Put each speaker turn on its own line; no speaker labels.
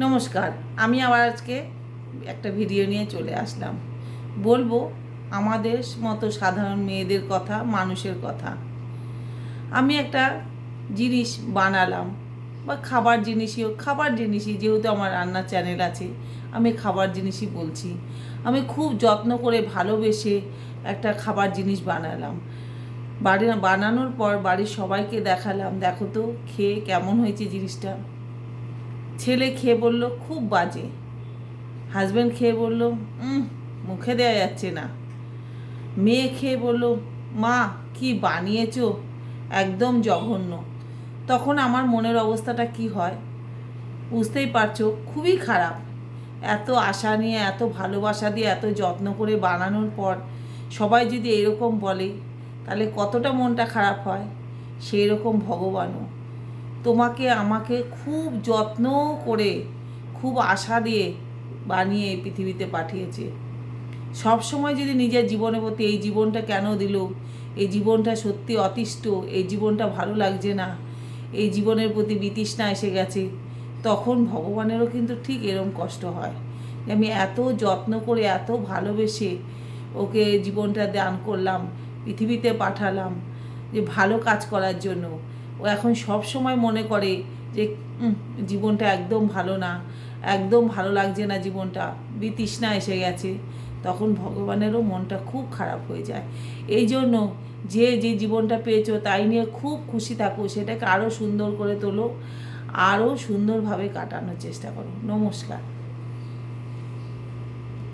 নমস্কার। আমি আবার আজকে একটা ভিডিও নিয়ে চলে আসলাম। বলবো আমাদের মতো সাধারণ মেয়েদের কথা, মানুষের কথা। আমি একটা জিনিস বানালাম, বা খাবার জিনিসই হোক, খাবার জিনিসই, যেহেতু আমার রান্নার চ্যানেল আছে, আমি খাবার জিনিসই বলছি। আমি খুব যত্ন করে ভালোবেসে একটা খাবার জিনিস বানালাম। বানানোর পর বাড়ির সবাইকে দেখালাম, দেখো তো খেয়ে কেমন হয়েছে জিনিসটা। ছেলে খেয়ে বলল খুব বাজে। হাজব্যান্ড খেয়ে বলল মুখে দেওয়া যাচ্ছে না। মেয়ে খেয়ে বলল মা কি বানিয়েছো, একদম জঘন্য। তখন আমার মনের অবস্থাটা কি হয় বুঝতেই পারছো, খুবই খারাপ। এত আশা নিয়ে, এত ভালোবাসা দিয়ে, এত যত্ন করে বানানোর পর সবাই যদি এরকম বলে, তাহলে কতটা মনটা খারাপ হয়। সেই রকম ভগবানও তোমাকে আমাকে খুব যত্ন করে, খুব আশা দিয়ে বানিয়ে এই পৃথিবীতে পাঠিয়েছে। সব সময় যদি নিজের জীবনের প্রতি, এই জীবনটা কেন দিল, এই জীবনটা সত্যি অতিষ্ঠ, এই জীবনটা ভালো লাগছে না, এই জীবনের প্রতি বিতৃষ্ণা এসে গেছে, তখন ভগবানেরও কিন্তু ঠিক এরম কষ্ট হয় যে আমি এত যত্ন করে, এত ভালোবেসে ওকে জীবনটা দান করলাম, পৃথিবীতে পাঠালাম যে ভালো কাজ করার জন্য। ও এখন সব সময় মনে করে যে জীবনটা একদম ভালো না, একদম ভালো লাগছে না, জীবনটা বিতৃষ্ণা এসে গেছে। তখন ভগবানেরও মনটা খুব খারাপ হয়ে যায়। এই জন্য যে যে জীবনটা পেয়েছো তাই নিয়ে খুব খুশি থাকো, সেটাকে আরও সুন্দর করে তোলো, আরও সুন্দরভাবে কাটানোর চেষ্টা করো। নমস্কার।